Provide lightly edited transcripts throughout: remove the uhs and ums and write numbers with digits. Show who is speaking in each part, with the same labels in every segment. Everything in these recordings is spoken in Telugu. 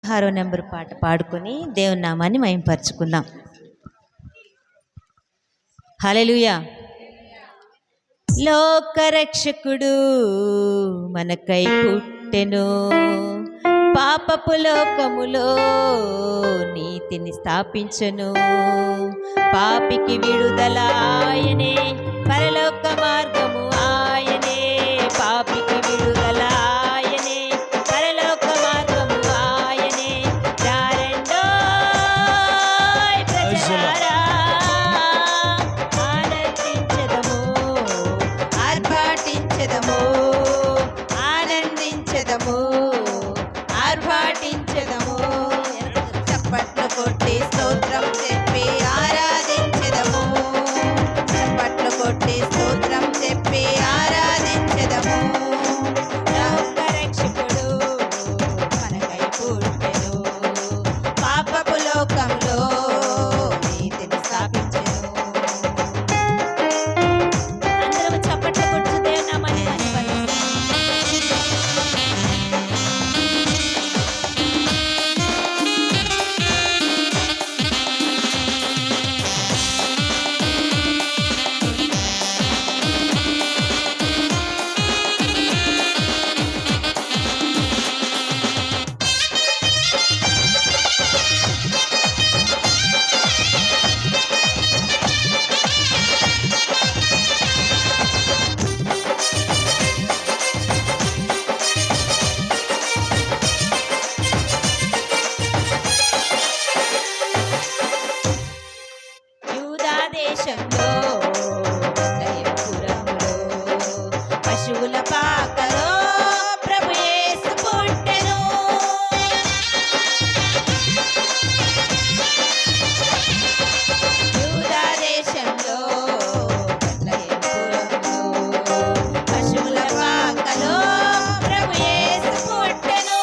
Speaker 1: 6వ నెంబర్ పాట పాడుకొని దేవుని నామాన్ని మహిమపరచుకుందాం. హల్లెలూయా. లోకరక్షకుడు మనకై పుట్టెను, పాపపు లోకములో నీతిని స్థాపించెను. పాపికి విడుదల ఆయనే, పరలోక మార్గము ఆయనే. పాపికి విడుదల ఆయనే, పరలోక మార్గము ఆయనే. రారండోయ్ ప్రజలారా, ఆనందించెదము, ఆర్భాటించెదము, ఆనందించెదము, ఆర్భాటించెదము. చప్పట్లు కొట్టి స్తోత్రం చెప్పి ఆరాధించెదము, చప్పట్లు కొట్టి స్తోత్రం చెప్పి ఆరాధించెదము. లోకరక్షకుడు మనకై పుట్టెను, పాపపు లోకంలో నీతిని స్థాపించెను. అందరం చప్పట్లు కొట్టు దేవుని నామాన్ని మహిమపరుద్దాం. యూదా దేశంలో బెత్లెహేములో పశువుల పాకలో ప్రభు యేసు పుట్టెను. యూదా దేశంలో బెత్లెహేములో పశువుల పాకలో ప్రభు యేసు పుట్టెను.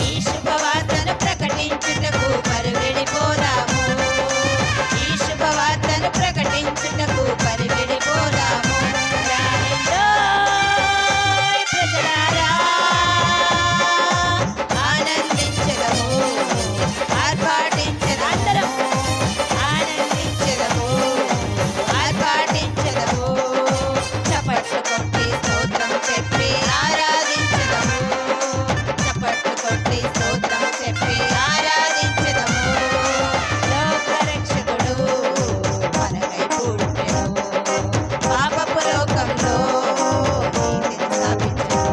Speaker 1: ఈ శుభవార్తను ప్రకటించుటకు పరుగెడిపోదాము, ఈ శుభవార్తను ప్రకటించుటకు పరిగెడిపోదాము. రారండోయ్ ప్రజలారా, ఆనందించెదము, ఆర్భాటించెదము. అందరం ఆనందించెదము, ఆర్భాటించెదము. చప్పట్లు కొట్టి స్తోత్రం చెప్పి ఆరాధించెదము, చప్పట్లు కొట్టి స్తోత్రం చెప్పి ఆరాధించెదము. లోకరక్షకుడు మనకై పుట్టెను, పాపపు లోకంలో నీతిని స్థాపించెను.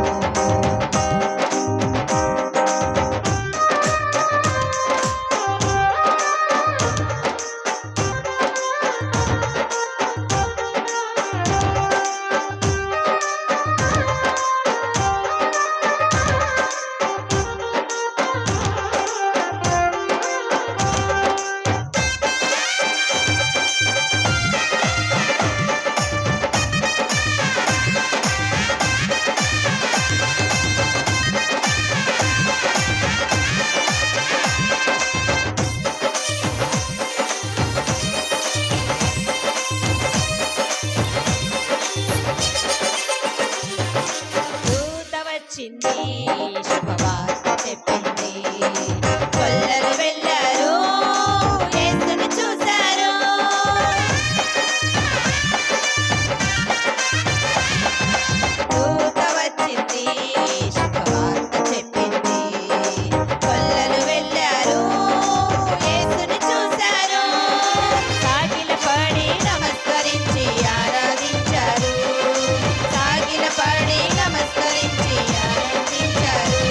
Speaker 1: దూత వచ్చింది, శుభవార్త చెప్పింది. కొల్లలు వెళ్ళారు, యేసుని చూశారు. దూత వచ్చింది, శుభవార్త చెప్పింది. కొల్లలు వెళ్ళారు, యేసుని చూశారు. సాగిలపడి నమస్కరించి ఆరాధించారు, సాగిలపడి నమస్కరించి ఆనందించారు.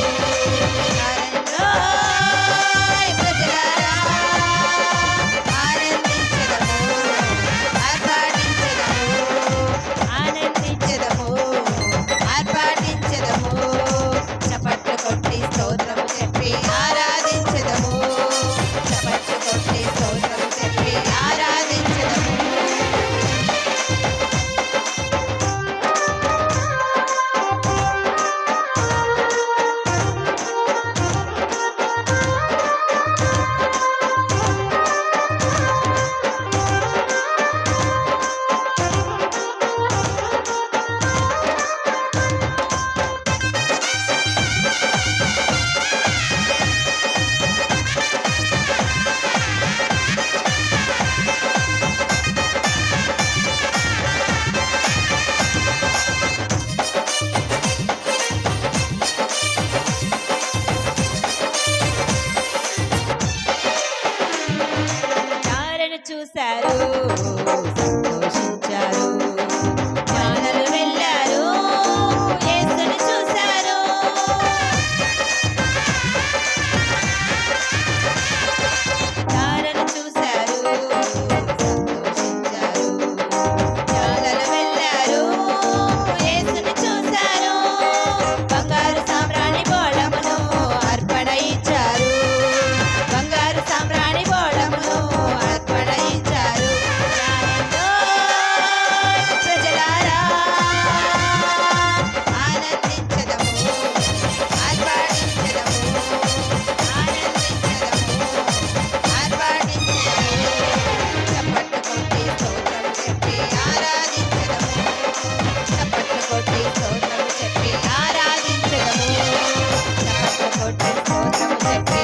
Speaker 2: స్తోత్రము తండ్రి.